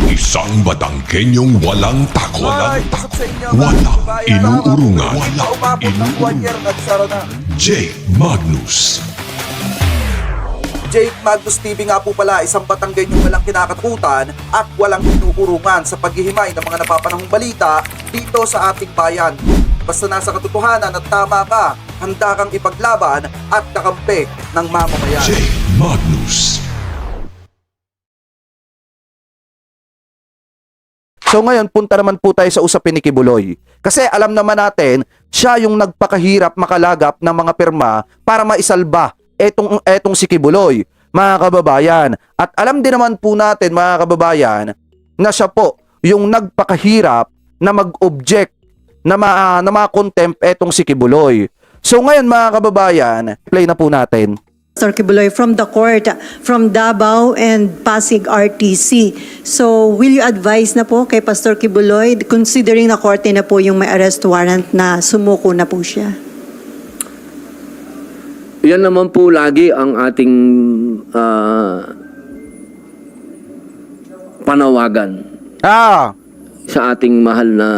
Isang Batanggenyong walang takot. Ay, pasok sa inyo, mga Walang kababayan. inuurungan. Umabot ng 1 year, nagsara na. Jake Magnus. Jake Magnus TV nga po pala, isang Batanggenyong walang kinakatakutan at walang inuurungan sa paghihimay ng mga napapanahong balita dito sa ating bayan. Basta nasa katotohanan at tama ka, handa kang ipaglaban at kakampi ng mamamayan. Jake Magnus. So ngayon, punta naman po tayo sa usapin ni Kibuloy. Kasi alam naman natin, siya yung nagpakahirap makalagap ng mga pirma para maisalba etong si Kibuloy, mga kababayan. At alam din naman po natin, mga kababayan, na siya po yung nagpakahirap na mag-object, na ma-contempt etong si Kibuloy. So ngayon, mga kababayan, play na po natin. Pastor Kibuloy from the court, from Davao and Pasig RTC. So, will you advise na po kay Pastor Kibuloy, considering na korte na po yung may arrest warrant na sumuko na po siya? Yan naman po lagi ang ating panawagan sa ating mahal na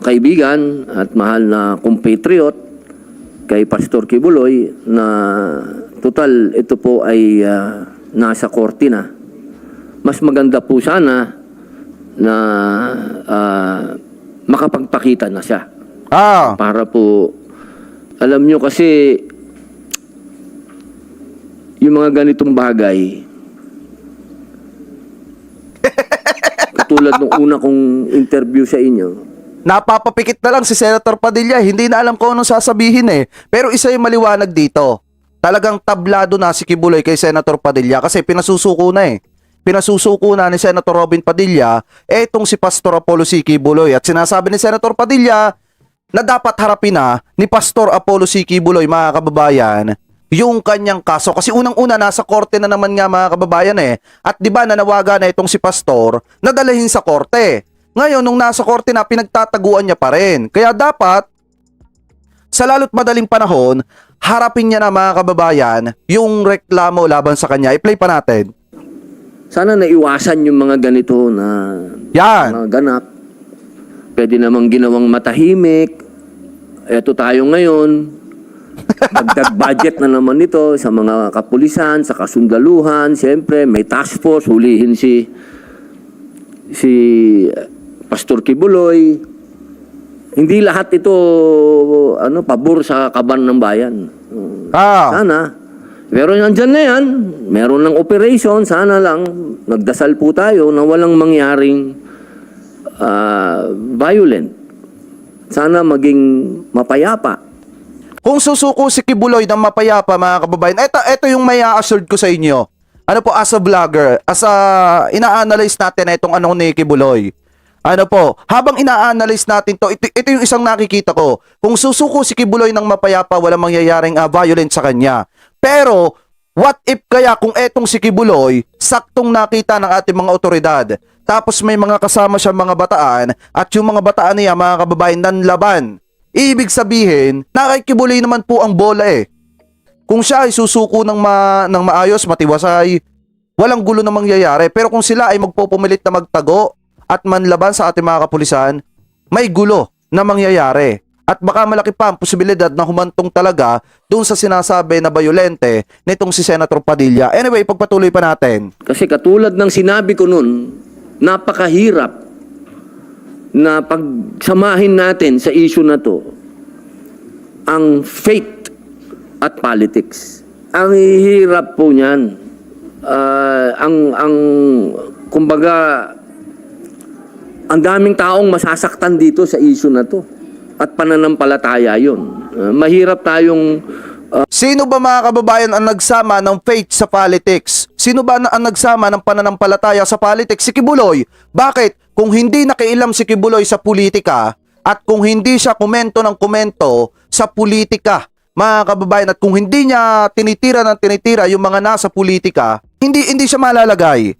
kaibigan at mahal na compatriot kay Pastor Kibuloy na total ito po ay nasa korte na. Mas maganda po sana na makapagpakita na siya. Para po, alam nyo kasi yung mga ganitong bagay katulad nung una kong interview sa inyo, Napapapikit na lang si Senator Padilla, hindi na alam kung anong sasabihin eh. Pero isa yung maliwanag dito. Talagang tablado na si Kibuloy kay Senator Padilla kasi pinasusuko na eh. Pinasusuko na ni Senator Robin Padilla etong si Pastor Apollo C. Kibuloy. At sinasabi ni Senator Padilla na dapat harapin na ni Pastor Apollo C. Kibuloy, mga kababayan, yung kanyang kaso. Kasi unang-una nasa korte na naman nga, mga kababayan eh. At di ba nanawagan na itong si Pastor na dalahin sa korte. Ngayon, nung nasa korte na, pinagtataguan niya pa rin. Kaya dapat, sa lalo't madaling panahon, harapin niya na, mga kababayan, yung reklamo laban sa kanya. I-play pa natin. sana naiwasan yung mga ganito na Yan. mga ganap. Pwede namang ginawang matahimik. Eto tayo ngayon. Dagdag budget na naman ito sa mga kapulisan, sa kasundaluhan. Siyempre, may task force, hulihin si Pastor Kibuloy. Hindi lahat ito pabor sa kaban ng bayan. Sana. Pero nandyan na yan. Meron ng operation. Sana lang nagdasal po tayo na walang mangyaring violent. Sana maging mapayapa. Kung susuko si Kibuloy ng mapayapa, mga kababayan, ito yung may assured ko sa inyo. Ano po, as a vlogger, ina-analyze natin itong ni Kibuloy. Habang ina-analyze natin to, ito yung isang nakikita ko. Kung susuko si Kibuloy ng mapayapa, walang mangyayaring violent sa kanya. Pero, what if kaya kung etong si Kibuloy, saktong nakita ng ating mga otoridad, tapos may mga kasama siya mga bataan, at yung mga bataan niya, mga kababayan, nanlaban. Ibig sabihin, na kay Kibuloy naman po ang bola eh. Kung siya ay susuko ng maayos, matiwasay, walang gulo na mangyayari. Pero kung sila ay magpupumilit na magtago at manlaban sa ating mga kapulisan, may gulo na mangyayari. At baka malaki pa ang posibilidad na humantong talaga doon sa sinasabi na bayolente nitong si Senator Padilla. Anyway, pagpatuloy pa natin. Kasi katulad ng sinabi ko nun, napakahirap na pagsamahin natin sa issue na to ang faith at politics. Ang hirap po niyan. Kumbaga, ang daming taong masasaktan dito sa issue na to. At pananampalataya yun. Mahirap tayong... Sino ba, mga kababayan, ang nagsama ng faith sa politics? Sino ba ang nagsama ng pananampalataya sa politics? Si Kibuloy. Bakit? Kung hindi nakialam si Kibuloy sa politika at kung hindi siya komento ng komento sa politika, mga kababayan, at kung hindi niya tinitira yung mga nasa politika, hindi siya malalagay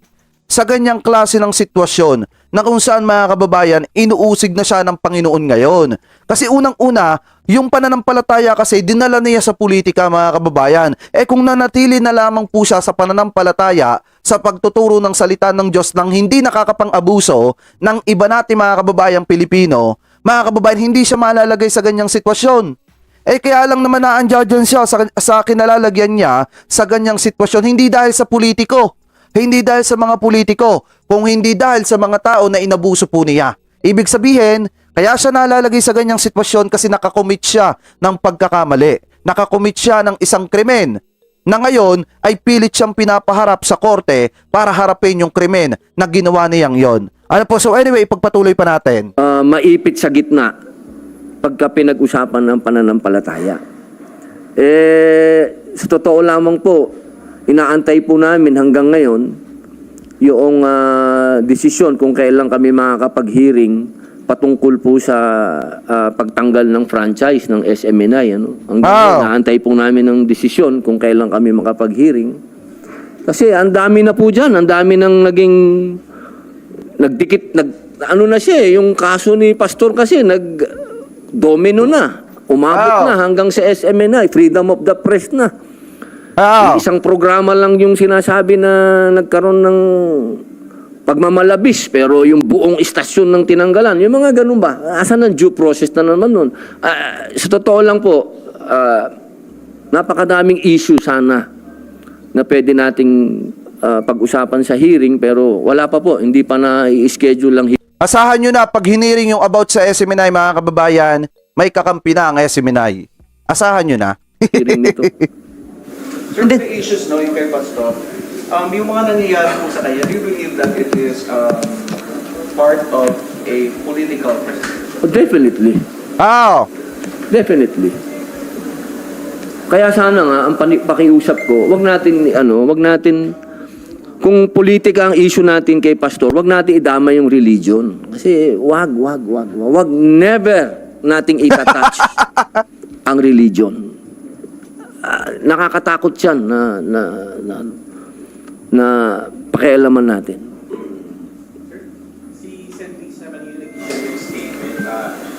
sa ganyang klase ng sitwasyon na kung saan, mga kababayan, inuusig na siya ng Panginoon ngayon. Kasi unang-una, yung pananampalataya kasi dinala niya sa politika mga kababayan. Kung nanatili na lamang po siya sa pananampalataya, sa pagtuturo ng salita ng Diyos nang hindi nakakapang-abuso ng iba natin mga kababayang Pilipino, mga kababayan, hindi siya malalagay sa ganyang sitwasyon. Kaya lang naman naandyan siya sa kinalalagyan niya sa ganyang sitwasyon, hindi dahil sa politiko. Hindi dahil sa mga politiko, kung hindi dahil sa mga tao na inabuso po niya. Ibig sabihin, kaya siya nalalagay sa ganyang sitwasyon kasi nakakommit siya ng pagkakamali. Nakakommit siya ng isang krimen na ngayon ay pilit siyang pinapaharap sa korte para harapin yung krimen na ginawa niyang yon. Ano po, so anyway, ipagpatuloy pa natin. Maipit sa gitna pagka pinag-usapan ng pananampalataya. Sa totoo lamang po, inaantay po namin hanggang ngayon yung desisyon kung kailan kami makakapag-hearing patungkol po sa pagtanggal ng franchise ng SMNI. Hanggang ngayon, inaantay po namin ng desisyon kung kailan kami makapag-hearing. Kasi ang dami na po dyan, ang dami nang naging nagdikit, ano na siya yung kaso ni Pastor kasi domino na, umabot na hanggang sa SMNI, freedom of the press na. Isang programa lang yung sinasabi na nagkaroon ng pagmamalabis, pero yung buong istasyon ng tinanggalan, yung mga ganun ba? Asan ang due process na naman nun? Sa totoo lang po, napakadaming issue sana na pwede nating pag-usapan sa hearing, pero wala pa po, hindi pa na i-schedule lang. Asahan nyo na pag hiniring yung about sa SMNI mga kababayan, may kakampi na ang SMNI. Asahan nyo na. Hearing nito. Sir, may issues, no, yung kay Pastor. Yung mga nangyayari po sa kanya, do you believe that it is part of a political persecution? Oh, definitely. Definitely. Kaya sana nga, ang pakiusap ko, wag natin, kung politika ang issue natin kay Pastor, wag natin idama yung religion. Kasi wag, never nating itatouch ang religion. Nakakatakot yan na pakialaman natin. Si Sen. Lisa Manila yung statement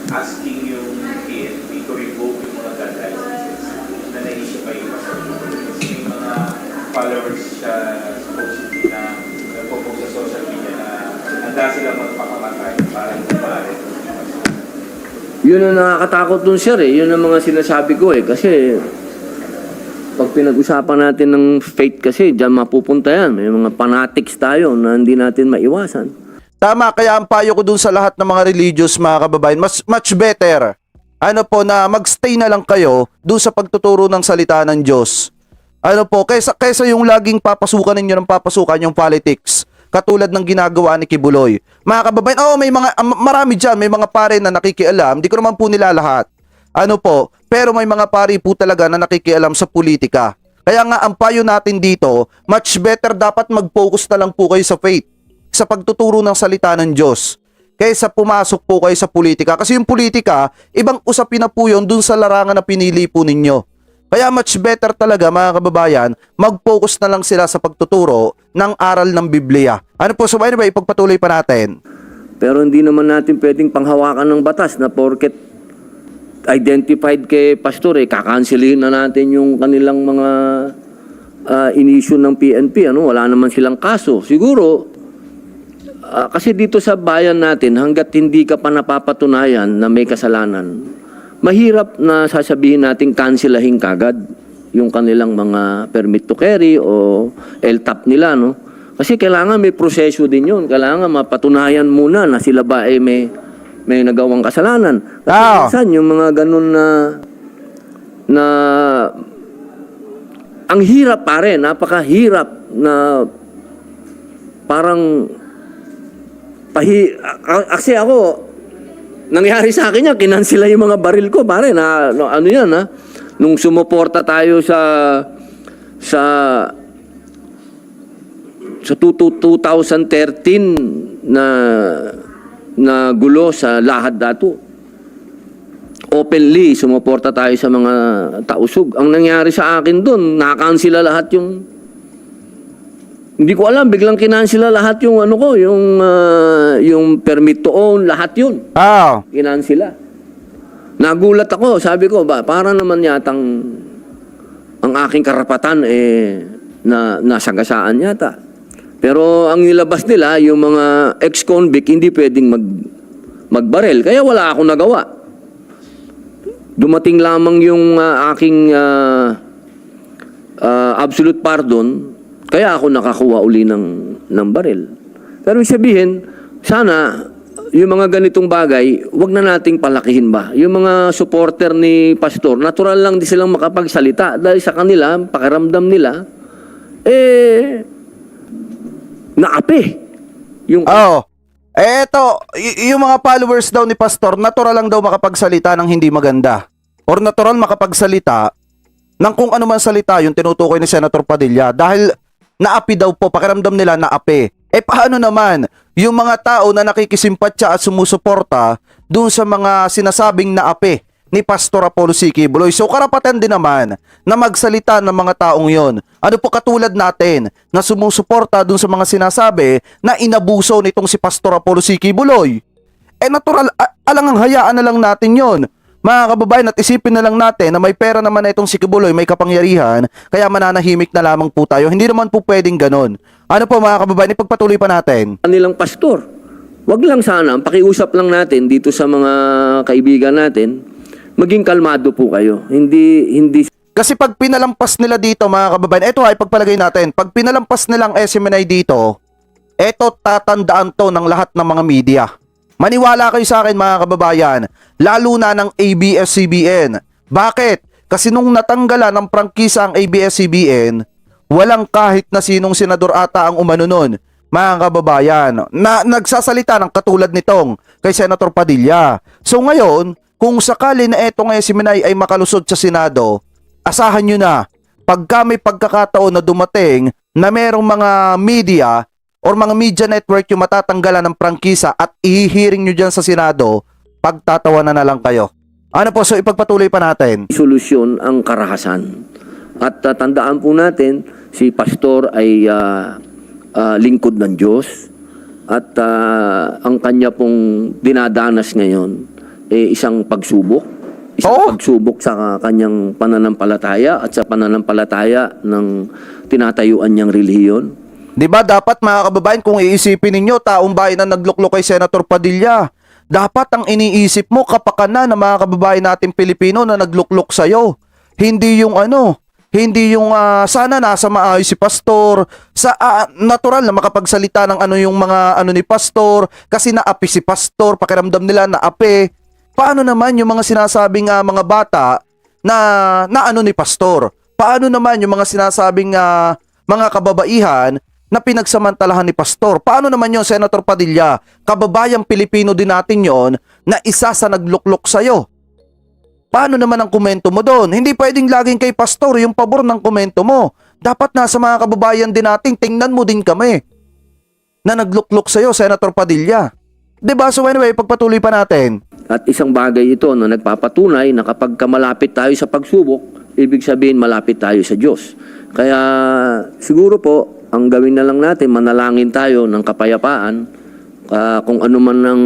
asking yung PNP to revoke yung mga gun licenses na naisip pa yung Pastor. Kasi may mga followers siya supposedly na nagpo-post sa social media na handa sila magpakamatay para hindi maaari. Yun ang nakakatakot dun, sir, eh. Yun ang mga sinasabi ko, eh. Kasi pag pinag-usapan natin ng faith kasi, dyan mapupunta yan. May mga fanatics tayo na hindi natin maiwasan. Tama, kaya ang payo ko dun sa lahat ng mga religious mga kababayan, much better, na magstay na lang kayo dun sa pagtuturo ng salita ng Diyos. Kaysa yung laging papasukan ninyo ng papasukan yung politics, katulad ng ginagawa ni Kibuloy. Mga kababayan, marami dyan, may mga pare na nakikialam, di ko naman po nila lahat. Pero may mga pari po talaga na nakikialam sa politika. Kaya nga ang payo natin dito, much better dapat mag-focus na lang po kayo sa faith, sa pagtuturo ng salita ng Diyos, kaysa pumasok po kayo sa politika. Kasi yung politika, ibang usapin na po yun dun sa larangan na pinili po ninyo. Kaya much better talaga mga kababayan, mag-focus na lang sila sa pagtuturo ng aral ng Biblia. So anyway, ipagpatuloy pa natin. Pero hindi naman natin pwedeng panghawakan ng batas na porket identified kay Pastor, kakansilin na natin yung kanilang mga in-issue ng PNP. Wala naman silang kaso. Siguro, kasi dito sa bayan natin, hanggat hindi ka pa napapatunayan na may kasalanan, mahirap na sasabihin natin kansilahin kagad yung kanilang mga permit to carry o LTAP nila. Kasi kailangan may proseso din yun. Kailangan mapatunayan muna na sila ba may nagawang kasalanan. Kasi minsan yung mga ganun na ang hirap pare, napakahirap na parang kasi ako, nangyari sa akin yan, kinansila yung mga baril ko pare, na nung sumuporta tayo sa 2013 na gulo sa Lahad Datu. Openly, sumuporta tayo sa mga tausug. Ang nangyari sa akin doon, nakansila lahat yung... Hindi ko alam, biglang kinansila lahat yung yung permit to own, lahat yun. Kinansila. nagulat ako. Sabi ko, para naman yatang ang aking karapatan na nasagasaan yata. Pero ang nilabas nila, yung mga ex-convict, hindi pwedeng magbarel. Kaya wala akong nagawa. Dumating lamang yung aking absolute pardon, kaya ako nakakuha uli ng barel. Pero sabihin, sana yung mga ganitong bagay, wag na nating palakihin ba? Yung mga supporter ni Pastor, natural lang di silang makapagsalita dahil sa kanila, pakiramdam nila, naapi. Yung yung mga followers daw ni Pastor, natural lang daw makapagsalita ng hindi maganda. Or natural makapagsalita ng kung ano man salita yung tinutukoy ni Senator Padilla dahil naapi daw po, pakiramdam nila naapi. Paano naman yung mga tao na nakikisimpatya at sumusuporta dun sa mga sinasabing naapi ni Pastor Apollo C. Quiboloy? So karapatan din naman na magsalita ng mga taong yon. Ano po katulad natin na sumusuporta dun sa mga sinasabi na inabuso nitong si Pastor Apollo C. Quiboloy? Natural, alangang hayaan na lang natin yon. Mga kababayan, at isipin na lang natin na may pera naman na itong si Quiboloy, may kapangyarihan, kaya mananahimik na lamang po tayo. Hindi naman po pwedeng ganun. Ano po mga kababayan, ipagpatuloy pa natin. Kanilang pastor. Wag lang sana, pakiusap lang natin dito sa mga kaibigan natin, maging kalmado po kayo. Hindi Kasi pag pinalampas nila dito mga kababayan, ito ay pagpalagay natin, pag pinalampas nilang SMNI dito, ito tatandaan to ng lahat ng mga media. Maniwala kayo sa akin mga kababayan, lalo na ng ABS-CBN. Bakit? Kasi nung natanggalan ng prangkisa ang ABS-CBN, walang kahit na sinong senador ata ang umano nun, mga kababayan, na nagsasalita ng katulad nitong kay Senator Padilla. So ngayon, kung sakali na etong SMNI ay makalusot sa Senado, asahan nyo na, pagka may pagkakataon na dumating na merong mga media or mga media network yung matatanggalan ng prangkisa at ihihiring nyo dyan sa Senado, pagtatawanan na lang kayo. Ano po, so ipagpatuloy pa natin. solusyon ang karahasan. At tandaan po natin, si Pastor ay lingkod ng Diyos at ang kanya pong dinadanas ngayon isang pagsubok. Pagsubok sa kanyang pananampalataya at sa pananampalataya ng tinatayuan niyang relihiyon. Diba dapat mga kababayan, kung iisipin ninyo, taong bayan na nagluklok kay Senator Padilla, dapat ang iniisip mo kapakanan ng mga kababayan natin Pilipino na nagluklok sa'yo. Hindi yung hindi yung sana nasa maayos si Pastor, sa natural na makapagsalita ng yung mga ni Pastor, kasi naapi si Pastor, pakiramdam nila naapi. Paano naman yung mga sinasabing mga bata na ni Pastor? Paano naman yung mga sinasabing mga kababaihan na pinagsamantalahan ni Pastor? Paano naman yon, Senator Padilla? Kababayang Pilipino din natin yon na isa sa nagluklok sa'yo. Paano naman ang komento mo doon? Hindi pwedeng laging kay Pastor yung pabor ng komento mo. Dapat nasa mga kababayan din natin, tingnan mo din kami na nagluklok sa'yo, Senator Padilla. Diba? So anyway, pagpatuloy pa natin. At isang bagay ito na nagpapatunay na kapag malapit tayo sa pagsubok, ibig sabihin malapit tayo sa Diyos. Kaya siguro po, ang gawin na lang natin, manalangin tayo ng kapayapaan. Kung ano man ang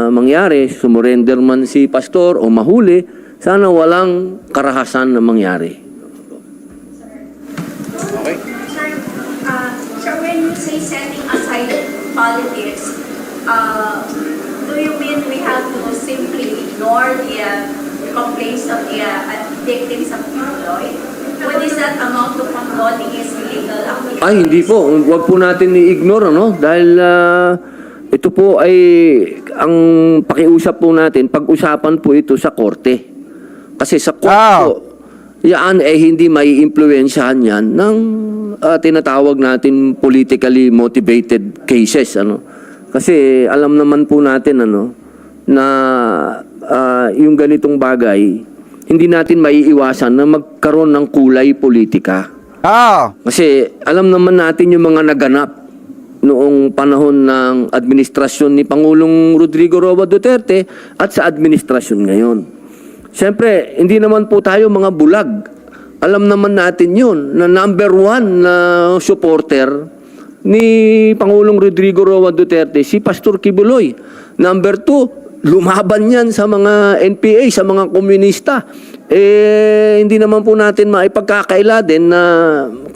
mangyari, sumurrender man si Pastor o mahuli, sana walang karahasan na mangyari. Sir, when you say setting aside politics, do you mean we have to simply ignore the complaints of the victims of Quiboloy? What is that amount to condoning his illegal activity? Ay, hindi po. Huwag po natin i-ignore, dahil ito po ay ang pakiusap po natin, pag-usapan po ito sa korte. Kasi sa korte po, yan hindi may impluwensyahan yan ng tinatawag natin politically motivated cases. Kasi alam naman po natin na yung ganitong bagay, hindi natin maiiwasan na magkaroon ng kulay politika. Kasi alam naman natin yung mga naganap noong panahon ng administrasyon ni Pangulong Rodrigo Roa Duterte at sa administrasyon ngayon. Siyempre, hindi naman po tayo mga bulag. Alam naman natin yun na number 1 na supporter ni Pangulong Rodrigo Roa Duterte, si Pastor Quiboloy. Number 2, lumaban yan sa mga NPA, sa mga komunista. Hindi naman po natin maipagkakaila din na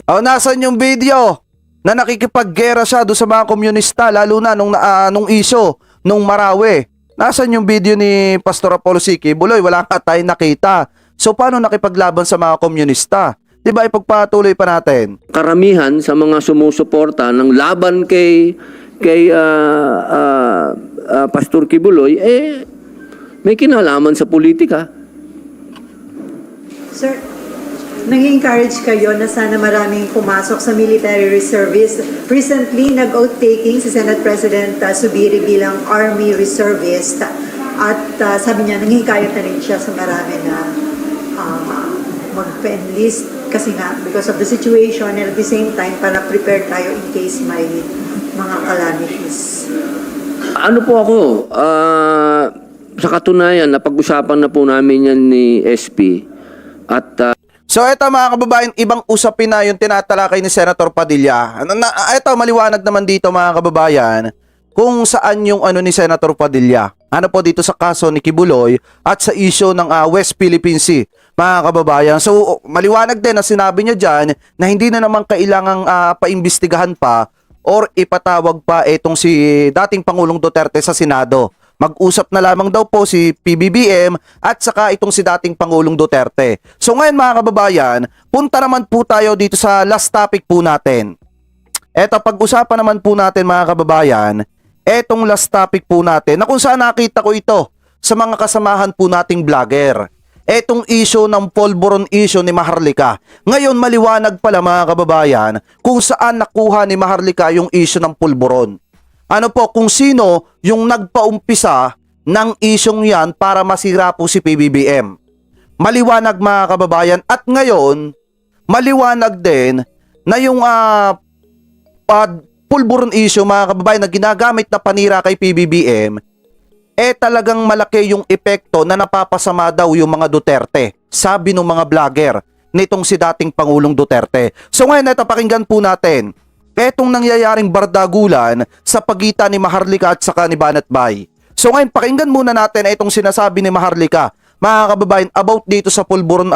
Oh, nasan yung video na nakikipaggera siya doon sa mga komunista, lalo na nung iso, nung Marawi? Nasan yung video ni Pastor Apollo C. Kibuloy? Wala ka tayong nakita. So paano nakipaglaban sa mga komunista? Diba ipagpatuloy pa natin? karamihan sa mga sumusuporta ng laban kay Pastor Kibuloy, may kinalaman sa politika. Sir, nag-encourage kayo na sana maraming pumasok sa military reservice. Recently, nag-oath-taking si Senate President Subiri bilang Army Reservist. At sabi niya, nangihikayat na rin siya sa marami na mag-enlist kasi nga because of the situation and at the same time para prepare tayo in case may mga calamities. Ano po ako, sa katunayan, napag-usapan na po namin yan ni SP. At So eto mga kababayan, ibang usapin na yung tinatalakay ni Senator Padilla. Eto maliwanag naman dito mga kababayan kung saan yung ano ni Senator Padilla. Ano po dito sa kaso ni Kibuloy at sa issue ng West Philippine Sea mga kababayan. So maliwanag din na sinabi niya dyan na hindi na naman kailangang paimbestigahan pa or ipatawag pa itong si dating Pangulong Duterte sa Senado. Mag-usap na lamang daw po si PBBM at saka itong si dating Pangulong Duterte. So ngayon mga kababayan, punta naman po tayo dito sa last topic po natin. Eto, pag-usapan naman po natin mga kababayan, etong last topic po natin na kung saan nakita ko ito sa mga kasamahan po nating vlogger. Etong issue ng Polvoron issue ni Maharlika. Ngayon maliwanag pala mga kababayan kung saan nakuha ni Maharlika yung issue ng Polvoron. Ano po, kung sino yung nagpaumpisa ng isyong yan para masira po si PBBM. Maliwanag mga kababayan at ngayon, maliwanag din na yung Polvoron issue mga kababayan na ginagamit na panira kay PBBM, talagang malaki yung epekto na napapasama daw yung mga Duterte. Sabi ng mga vlogger nitong si dating Pangulong Duterte. So ngayon, ito pakinggan po natin. Etong nangyayaring bardagulan sa pagitan ni Maharlika at saka ni Banatbay. So ngayon, pakinggan muna natin itong sinasabi ni Maharlika, mga kababayan, about dito sa Polvoron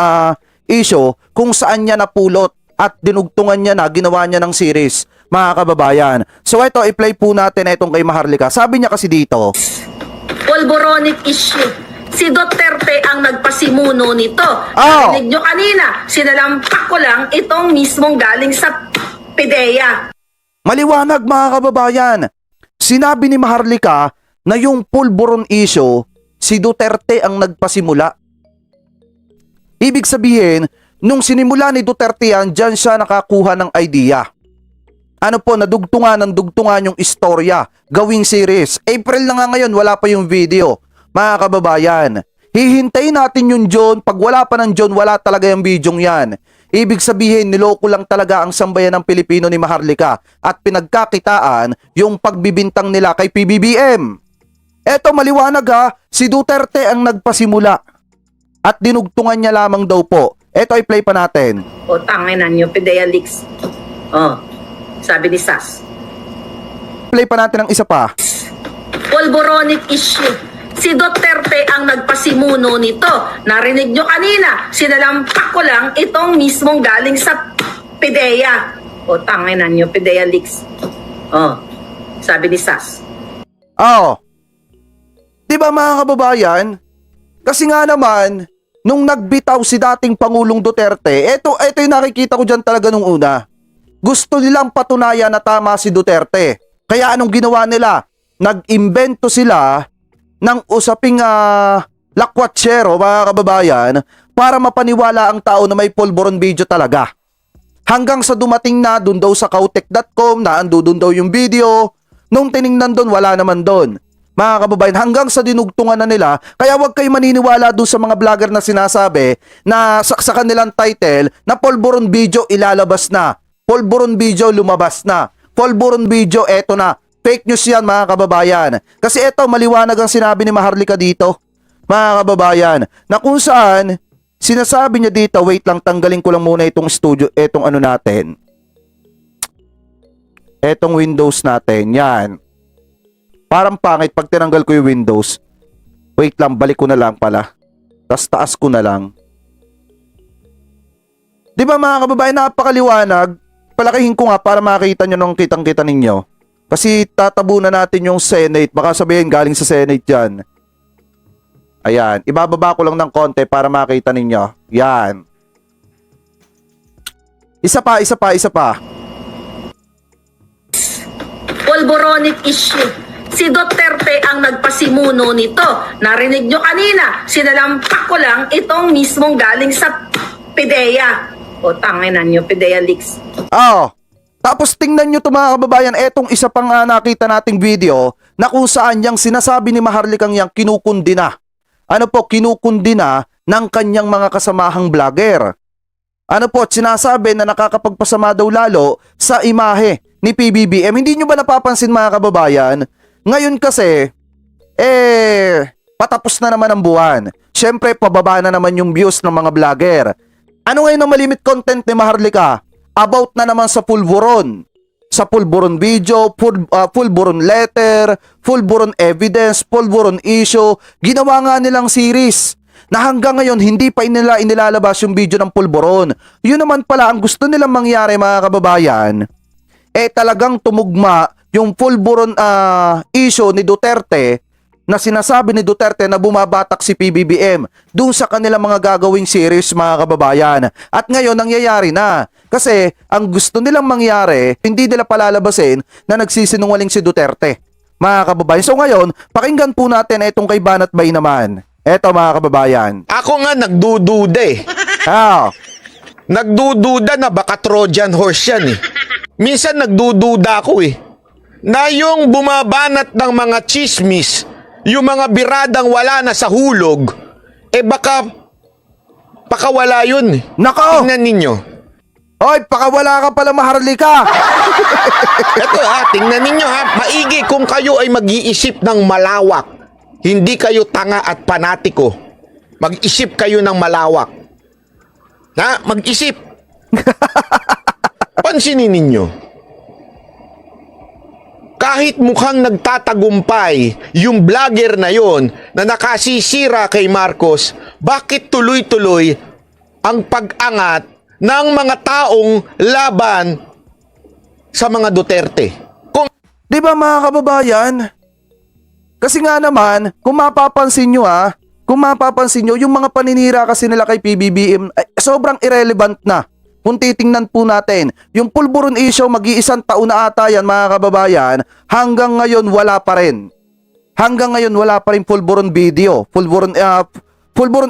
issue, kung saan niya napulot at dinugtungan niya na, ginawa niya ng series, mga kababayan. So ito, i-play po natin itong kay Maharlika. Sabi niya kasi dito, Polvoronic issue. Si Duterte ang nagpasimuno nito. Oh. Narinig nyo kanina, sinalampak ko lang itong mismong galing sa PIDEA. maliwanag mga kababayan. Sinabi ni Maharlika na yung Polvoron issue, si Duterte ang nagpasimula. Ibig sabihin, nung sinimula ni Duterte yan, dyan siya nakakuha ng idea. Ano po, nadugtungan yung istorya, gawing series. April na nga ngayon, wala pa yung video. Mga kababayan, hihintayin natin yung John. Pag wala pa ng John, wala talaga yung video yan. Ibig sabihin, niloko lang talaga ang sambayan ng Pilipino ni Maharlika at pinagkakitaan yung pagbibintang nila kay PBBM. Eto maliwanag ha, si Duterte ang nagpasimula at dinugtungan niya lamang daw po. Eto i-play pa natin. O tanginan nyo, PIDEA leaks. Oh, sabi ni SAS. Play pa natin ang isa pa. Polvoronic issue. Si Duterte ang nagpasimuno nito. Narinig nyo kanina, sinalampak ko lang itong mismong galing sa PIDEA. O tanginan nyo, PIDEA leaks. Oh, sabi ni SAS. Oh. 'Di ba mga kababayan? Kasi nga naman, nung nagbitaw si dating Pangulong Duterte, ito yung nakikita ko dyan talaga nung una. Gusto nilang patunayan na tama si Duterte. Kaya anong ginawa nila? Nag-imbento sila ng usaping lakwatsero mga kababayan para mapaniwala ang tao na may Polvoron video talaga. Hanggang sa dumating na dun daw sa kautek.com na andun daw yung video. Nung tiningnan dun, wala naman dun. Mga kababayan, hanggang sa dinugtungan na nila, kaya wag kayo maniniwala doon sa mga vlogger na sinasabi na sa kanilang title na Polvoron video ilalabas na. Polvoron video lumabas na. Polvoron video eto na. Fake news yan mga kababayan. Kasi eto maliwanag ang sinabi ni Maharlika dito. Mga kababayan, na kung saan sinasabi niya dito, wait lang, tanggalin ko lang muna itong studio, etong ano natin. Etong Windows natin, yan. Parang pangit pag tinanggal ko yung Windows. Wait lang, balik ko na lang pala. Taas ko na lang. Di ba mga kababayan, napakaliwanag. Palakihin ko nga para makita nyo nung kitang-kita ninyo. Kasi tatabunan natin yung Senate. Baka sabihin galing sa Senate yan. Ayan, ibababa ko lang ng konti para makita ninyo. Yan. Isa pa. Polboronic issue. Si Duterte ang nagpasimuno nito. Narinig nyo kanina, sinalampak ko lang itong mismong galing sa PIDEA. O tanginan nyo, PIDEA leaks. Tapos tingnan nyo to mga kababayan, etong isa pang nakita nating video na kung saan yung sinasabi ni Maharlikang yang kinukundina. Ano po, kinukundina ng kanyang mga kasamahang vlogger. Ano po, sinasabi na nakakapagpasama daw lalo sa imahe ni PBBM. Hindi nyo ba napapansin mga kababayan? Ngayon kasi, patapos na naman ang buwan. Siyempre, pababa na naman yung views ng mga vlogger. Ano ngayon ang malimit content ni Maharlika? About na naman sa pulburon. Sa pulburon video, pulburon letter, pulburon evidence, pulburon issue. Ginawa nga nilang series na hanggang ngayon hindi pa nila inilalabas yung video ng pulburon. Yun naman pala ang gusto nilang mangyari mga kababayan. Talagang tumugma yung pulburon issue ni Duterte na sinasabi ni Duterte na bumabatak si PBBM dun sa kanilang mga gagawing series mga kababayan. At ngayon nangyayari na. Kasi ang gusto nilang mangyari, hindi nila palalabasin na nagsisinungaling si Duterte. Mga kababayan. So ngayon, pakinggan po natin itong kay Banat Bay naman. Eto mga kababayan. Ako nga nagdududa eh. Nagdududa na baka Trojan horse yan eh. Minsan nagdududa ako eh. Na yung bumabanat ng mga chismis, yung mga biradang wala na sa hulog, baka wala yun eh. Nako! Tingnan ninyo. Oy, pakawala ka pala Maharlika. Ito tingnan ninyo maigi kung kayo ay mag-iisip ng malawak. Hindi kayo tanga at panatiko. Mag-isip kayo ng malawak. Mag-isip. Pansinin ninyo. Kahit mukhang nagtatagumpay yung vlogger na yon na nakasisira kay Marcos, bakit tuloy-tuloy ang pag-angat ng mga taong laban sa mga Duterte? Di ba mga kababayan? Kasi nga naman, kung mapapansin nyo, yung mga paninira kasi nila kay PBBM, sobrang irrelevant na. Kung titingnan po natin, yung pulburon issue, mag-iisang taon na ata yan mga kababayan, hanggang ngayon wala pa rin. Hanggang ngayon wala pa rin pulburon video. Pulburon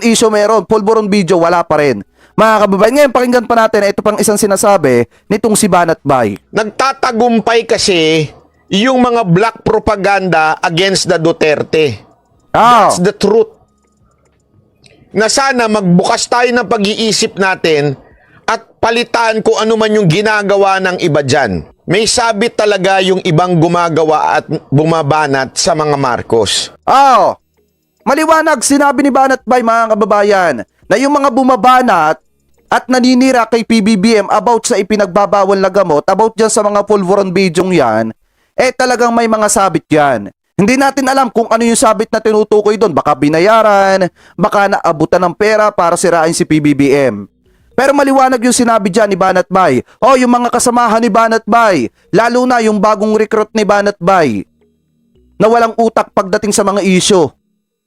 issue meron, pulburon video wala pa rin. Mga kababayan, ngayon pakinggan pa natin, ito pang isang sinasabi nitong si Banat Bay. Nagtatagumpay kasi yung mga black propaganda against the Duterte. That's the truth. Na sana magbukas tayo ng pag-iisip natin at palitan kung ano man yung ginagawa ng iba dyan. May sabit talaga yung ibang gumagawa at bumabanat sa mga Marcos. Maliwanag, sinabi ni Banat Bay mga kababayan, na yung mga bumabanat at naninira kay PBBM about sa ipinagbabawal na gamot, about dyan sa mga pulburon bidyong yan, talagang may mga sabit yan. Hindi natin alam kung ano yung sabit na tinutukoy doon. Baka binayaran, baka naabutan ng pera para sirain si PBBM. Pero maliwanag yung sinabi dyan ni Banat Bay. Yung mga kasamahan ni Banat Bay, lalo na yung bagong recruit ni Banat Bay, na walang utak pagdating sa mga issue.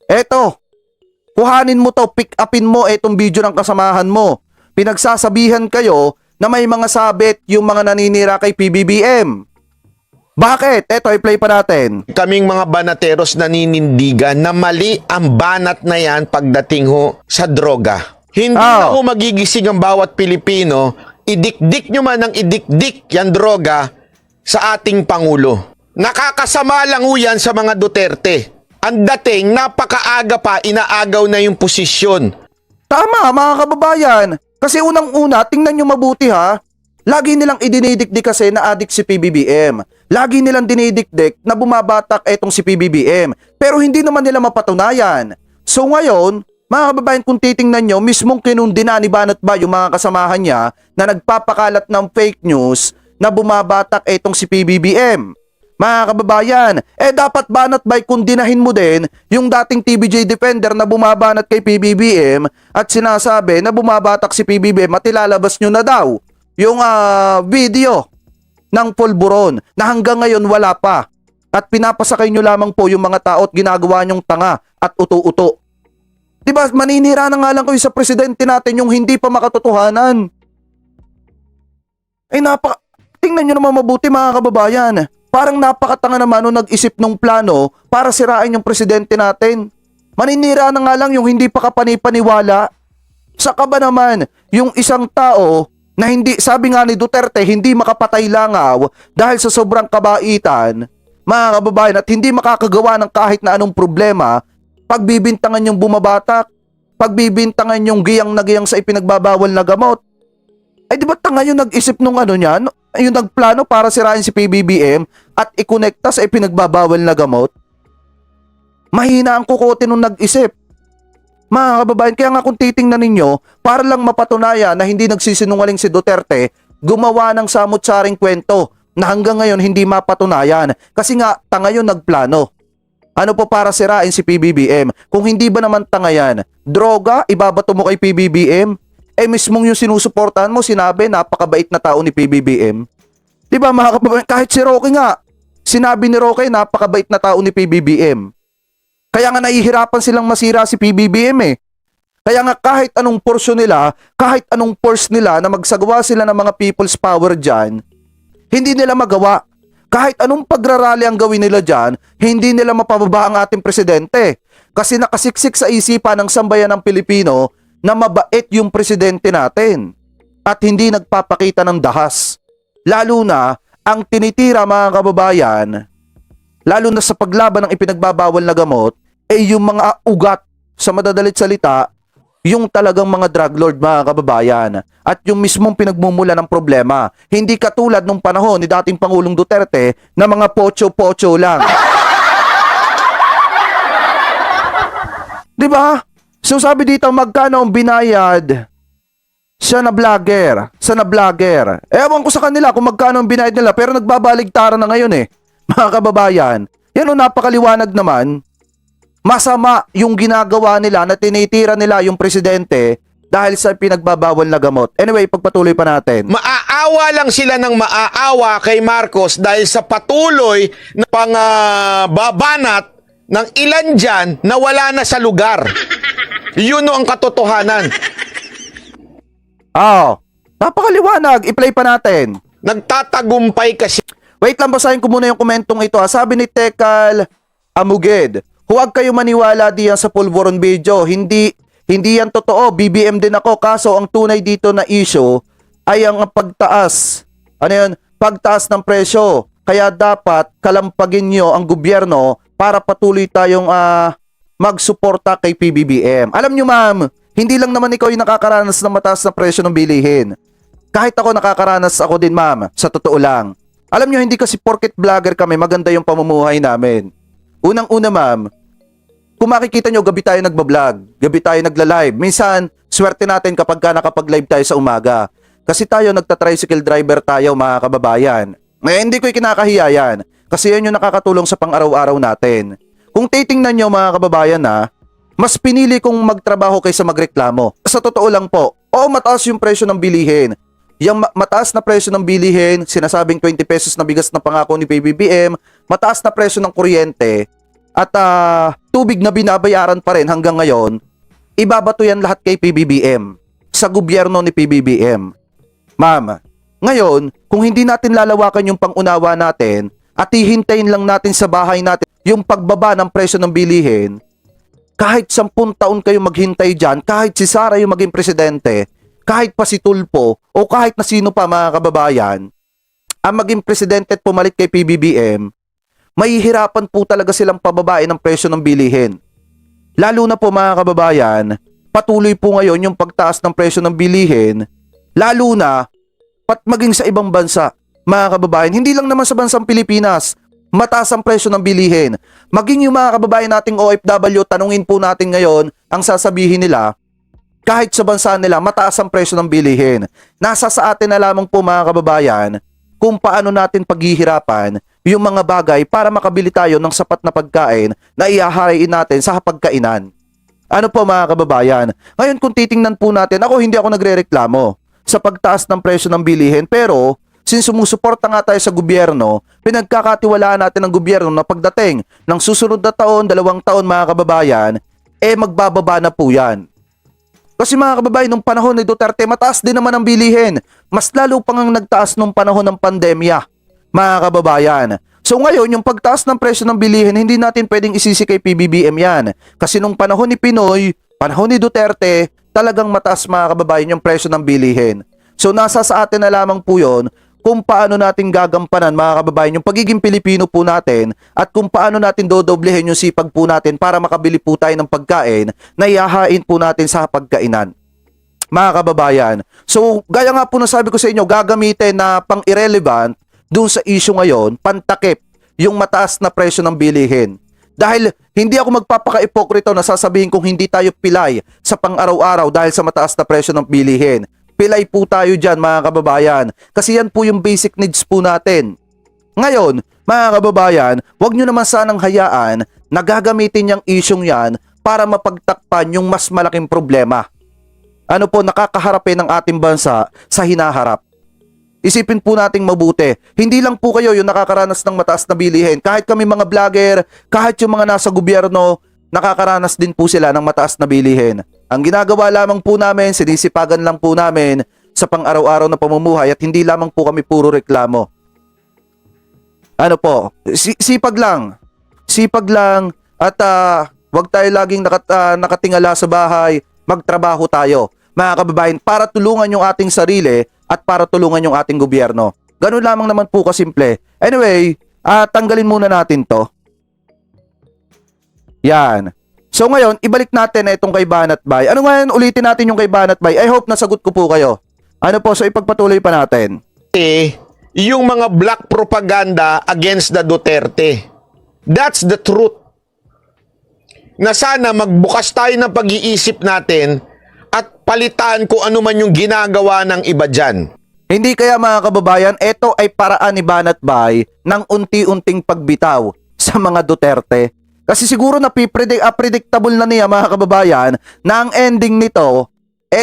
Eto, kuhanin mo to, pick upin mo etong video ng kasamahan mo. Pinagsasabihan kayo na may mga sabit yung mga naninira kay PBBM. Bakit? Eto, i-play pa natin. Kaming mga banateros naninindigan na mali ang banat na yan pagdating sa droga. Hindi na ho magigising ang bawat Pilipino, idikdik nyo man ang idikdik yan droga sa ating Pangulo. Nakakasama lang ho yan sa mga Duterte. Ang dating, napakaaga pa, inaagaw na yung posisyon. Tama mga kababayan, kasi unang-una, tingnan nyo mabuti ha, lagi nilang idinidikdik kasi na adik si PBBM. Lagi nilang dinidikdik na bumabatak etong si PBBM, pero hindi naman nila mapatunayan. So ngayon, mga kababayan, kung titingnan nyo, mismong kinundina ni Banat Bay yung mga kasamahan niya na nagpapakalat ng fake news na bumabatak etong si PBBM. Mga kababayan, dapat banat bay kundinahin mo din yung dating TVJ Defender na bumabanat kay PBBM at sinasabi na bumabatak si PBBM at ilalabas nyo na daw yung video ng pulburon na hanggang ngayon wala pa. At pinapasakay nyo lamang po yung mga tao at ginagawa nyong tanga at uto-uto. Diba, maninira na nga lang kayo sa presidente natin yung hindi pa makatotohanan. Tingnan nyo naman mabuti mga kababayan. Parang napakatanga naman nung nag-isip ng plano para sirain yung presidente natin. Maninira na nga lang yung hindi pa kapanipaniwala. Saka ba naman yung isang tao na hindi, sabi nga ni Duterte, hindi makapatay langaw dahil sa sobrang kabaitan, mga kababayan, at hindi makakagawa ng kahit na anong problema, pagbibintangan yung bumabatak, pagbibintangan yung giyang na giyang sa ipinagbabawal na gamot. Di ba tanga yung nag-isip nung niyan? Yung nagplano para sirain si PBBM at ikonekta sa ipinagbabawal na gamot? Mahina ang kukote nung nag-isip. Mga kababayan, kaya nga kung titingnan ninyo, para lang mapatunayan na hindi nagsisinungaling si Duterte, gumawa ng samot-saring kwento na hanggang ngayon hindi mapatunayan. Kasi nga, tanga yun nagplano. Ano po para sirain si PBBM? Kung hindi ba naman tanga yan, droga, ibabato mo kay PBBM? Mismong yung sinusuportahan mo, sinabi, napakabait na tao ni PBBM. Diba mga kababayan, kahit si Roque nga, sinabi ni Roque, napakabait na tao ni PBBM. Kaya nga nahihirapan silang masira si PBBM eh. Kaya nga kahit anong porsyon nila, kahit anong force nila na magsagawa sila ng mga people's power dyan, hindi nila magawa. Kahit anong pagrarally ang gawin nila dyan, hindi nila mapababa ang ating presidente. Kasi nakasiksik sa isipan ng sambayan ng Pilipino na mabait yung presidente natin at hindi nagpapakita ng dahas. Lalo na ang tinitira mga kababayan, lalo na sa paglaban ng ipinagbabawal na gamot, yung mga ugat, sa madadalit salita, yung talagang mga drug lord mga kababayan at yung mismong pinagmumula ng problema. Hindi katulad nung panahon ni dating Pangulong Duterte na mga pocho-pocho lang. Diba? So sabi dito, magkano ang binayad sa na vlogger? Ewan ko sa kanila kung magkano ang binayad nila, pero nagbabaligtara na ngayon eh. Mga kababayan, yan o napakaliwanag naman. Masama yung ginagawa nila na tinitira nila yung presidente dahil sa pinagbabawal na gamot. Anyway, pagpatuloy pa natin. Maaawa lang sila ng maaawa kay Marcos dahil sa patuloy na pangbabanat ng ilan dyan na wala na sa lugar. Yun ang katotohanan. Napakaliwanag. I-play pa natin. Nagtatagumpay kasi. Wait lang, basahin ko muna yung komentong ito. Sabi ni Tekal Amuged, huwag kayo maniwala diyan sa pulburon video. Hindi yan totoo. BBM din ako. Kaso ang tunay dito na issue ay ang pagtaas. Pagtaas ng presyo. Kaya dapat kalampagin nyo ang gobyerno para patuloy tayong magsuporta kay PBBM. Alam nyo ma'am, hindi lang naman ikaw yung nakakaranas ng mataas na presyo ng bilihin. Kahit ako nakakaranas ako din ma'am, sa totoo lang. Alam nyo, hindi kasi porket vlogger kami, maganda yung pamumuhay namin. Unang-una ma'am, kung makikita nyo, gabi tayo nagbablog, gabi tayo nagla-live. Minsan, swerte natin kapag nakapag-live tayo sa umaga. Kasi tayo nagta-tricycle driver tayo mga kababayan. Hindi ko kinakahiya yan. Kasi yan yung nakakatulong sa pang-araw-araw natin. Kung titingnan nyo mga kababayan mas pinili kong magtrabaho kaysa magreklamo. Sa totoo lang po, mataas yung presyo ng bilihin. Yung mataas na presyo ng bilihin, sinasabing 20 pesos na bigas na pangako ni PBBM, mataas na presyo ng kuryente, at tubig na binabayaran pa rin hanggang ngayon, ibabato yan lahat kay PBBM, sa gobyerno ni PBBM. Ma'am, ngayon, kung hindi natin lalawakan yung pangunawa natin, at hihintayin lang natin sa bahay natin yung pagbaba ng presyo ng bilihin, kahit 10 taon kayo maghintay dyan, kahit si Sara yung maging presidente, kahit pa si Tulfo, o kahit na sino pa mga kababayan, ang maging presidente at pumalit kay PBBM, mahihirapan po talaga silang pababain ng presyo ng bilihin. Lalo na po mga kababayan, patuloy po ngayon yung pagtaas ng presyo ng bilihin, lalo na maging sa ibang bansa. Mga kababayan, hindi lang naman sa bansang Pilipinas, mataas ang presyo ng bilihin. Maging yung mga kababayan nating OFW, tanungin po natin ngayon, ang sasabihin nila, kahit sa bansa nila, mataas ang presyo ng bilihin. Nasa sa atin na lamang po mga kababayan, kung paano natin paghihirapan yung mga bagay para makabili tayo ng sapat na pagkain na ihahain natin sa hapagkainan. Ano po mga kababayan? Ngayon kung titingnan po natin, hindi ako nagrereklamo sa pagtaas ng presyo ng bilihin, pero since sumusuporta nga tayo sa gobyerno, pinagkakatiwalaan natin ng gobyerno na pagdating ng susunod na taon, 2 taon mga kababayan, magbababa na po yan. Kasi mga kababayan, nung panahon ni Duterte, mataas din naman ang bilihin. Mas lalo pang ang nagtaas nung panahon ng pandemya, mga kababayan. So ngayon, yung pagtaas ng presyo ng bilihin, hindi natin pwedeng isisi kay PBBM yan. Kasi nung panahon ni Pinoy, panahon ni Duterte, talagang mataas mga kababayan yung presyo ng bilihin. So nasa sa atin na lamang po yun kung paano natin gagampanan mga kababayan yung pagiging Pilipino po natin at kung paano natin dodoblehin yung sipag po natin para makabili po tayo ng pagkain na ihahain po natin sa pagkainan. Mga kababayan, so gaya nga po na sabi ko sa inyo, gagamitin na pang-irrelevant doon sa issue ngayon, pantakip yung mataas na presyo ng bilihin. Dahil hindi ako magpapaka-ipokrito na sasabihin kung hindi tayo pilay sa pang-araw-araw dahil sa mataas na presyo ng bilihin. Pilay po tayo dyan mga kababayan kasi yan po yung basic needs po natin. Ngayon, mga kababayan, huwag nyo naman sanang hayaan na gagamitin yung isyong yan para mapagtakpan yung mas malaking problema. Ano po nakakaharapin ng ating bansa sa hinaharap. Isipin po nating mabuti, hindi lang po kayo yung nakakaranas ng mataas na bilihin. Kahit kami mga vlogger, kahit yung mga nasa gobyerno, nakakaranas din po sila ng mataas na bilihin. Ang ginagawa lamang po namin, sinisipagan lang po namin sa pang-araw-araw na pamumuhay at hindi lamang po kami puro reklamo. Ano po, sipag lang. Sipag lang at wag tayo laging nakatingala sa bahay, magtrabaho tayo. Mga kababayan, para tulungan yung ating sarili at para tulungan yung ating gobyerno. Ganun lamang naman po kasimple. Anyway, tanggalin muna natin to. Yan. So ngayon, ibalik natin itong kay Banat Bay. Ano ngayon, ulitin natin yung kay Banat Bay. I hope nasagot ko po kayo. Ano po, so ipagpatuloy pa natin. Yung mga black propaganda against the Duterte. That's the truth. Na sana magbukas tayo ng pag-iisip natin at palitan kung ano man yung ginagawa ng iba dyan. Hindi kaya mga kababayan, ito ay paraan ni Banat Bay ng unti-unting pagbitaw sa mga Duterte. Kasi siguro predictable na niya mga kababayan na ang ending nito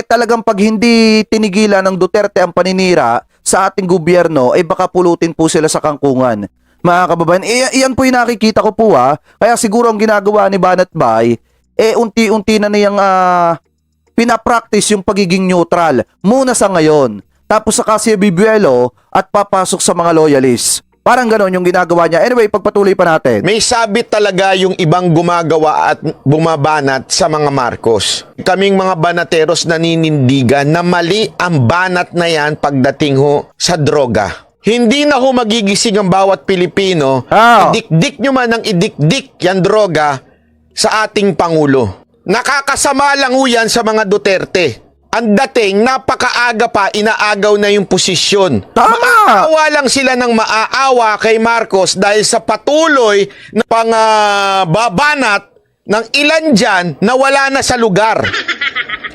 talagang pag hindi tinigilan ng Duterte ang paninira sa ating gobyerno baka pulutin po sila sa kangkungan. Mga kababayan, iyan po yung nakikita ko po Kaya siguro ang ginagawa ni Banat Bay unti-unti na niyang pinapractice yung pagiging neutral muna sa ngayon. Tapos saka siya bibuelo at papasok sa mga loyalists. Parang ganon yung ginagawa niya. Anyway, pagpatuloy pa natin. May sabit talaga yung ibang gumagawa at bumabanat sa mga Marcos. Kaming mga banateros naninindigan na mali ang banat na yan pagdating sa droga. Hindi na magigising ang bawat Pilipino. Idikdik nyo man ang idikdik yan droga sa ating Pangulo. Nakakasama lang yan sa mga Duterte. Ang dating, napakaaga pa, inaagaw na yung posisyon. Maaawa lang sila ng maaawa kay Marcos dahil sa patuloy na pangbabanat ng ilan dyan na wala na sa lugar.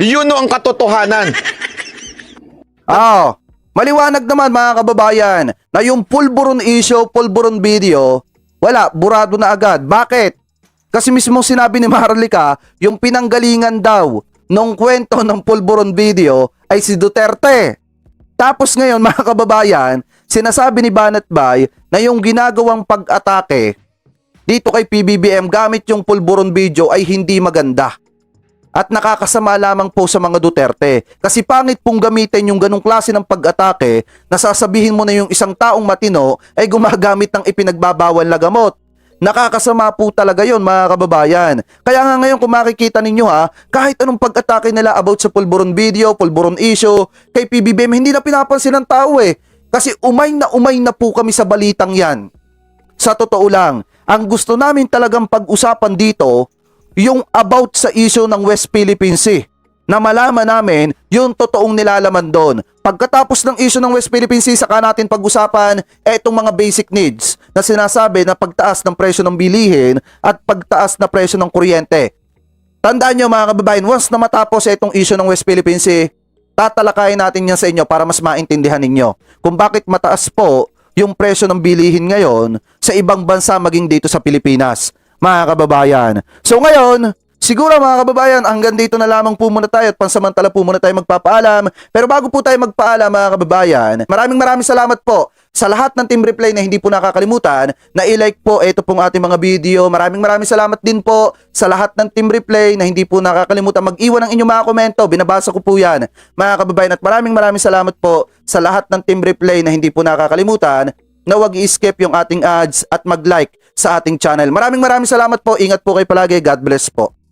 Yun ang katotohanan. Maliwanag naman mga kababayan na yung pulburon issue, pulburon video, wala, burado na agad. Bakit? Kasi mismo sinabi ni Maharlika, yung pinanggalingan daw nung kwento ng pulburon video ay si Duterte. Tapos ngayon mga kababayan, sinasabi ni Banat Bay na yung ginagawang pag-atake dito kay PBBM gamit yung pulburon video ay hindi maganda. At nakakasama lamang po sa mga Duterte. Kasi pangit pong gamitin yung ganong klase ng pag-atake na sasabihin mo na yung isang taong matino ay gumagamit ng ipinagbabawal na gamot. Nakakasama po talaga yon mga kababayan. Kaya nga ngayon kung makikita ninyo kahit anong pag-atake nila about sa pulburon video, pulburon issue, kay PBBM hindi na pinapansin ng tao Kasi umay na po kami sa balitang yan. Sa totoo lang, ang gusto namin talagang pag-usapan dito, yung about sa issue ng West Philippine Sea. Na malaman namin yung totoong nilalaman doon. Pagkatapos ng issue ng West Philippine Sea, saka natin pag-usapan itong mga basic needs na sinasabi na pagtaas ng presyo ng bilihin at pagtaas na presyo ng kuryente. Tandaan nyo mga kababayan, once na matapos itong issue ng West Philippine Sea, tatalakayin natin yan sa inyo para mas maintindihan ninyo kung bakit mataas po yung presyo ng bilihin ngayon sa ibang bansa maging dito sa Pilipinas, mga kababayan. So ngayon, siguro mga kababayan, hanggang dito na lamang po muna tayo at pansamantala po muna tayo magpapaalam. Pero bago po tayo magpaalam mga kababayan, maraming salamat po sa lahat ng Team Replay na hindi po nakakalimutan na i-like po ito pong ating mga video. Maraming salamat din po sa lahat ng Team Replay na hindi po nakakalimutan mag-iwan ng inyong mga komento. Binabasa ko po yan mga kababayan, at maraming salamat po sa lahat ng Team Replay na hindi po nakakalimutan na wag i-skip yung ating ads at mag-like sa ating channel. Maraming salamat po. Ingat po kayo palagi. God bless po.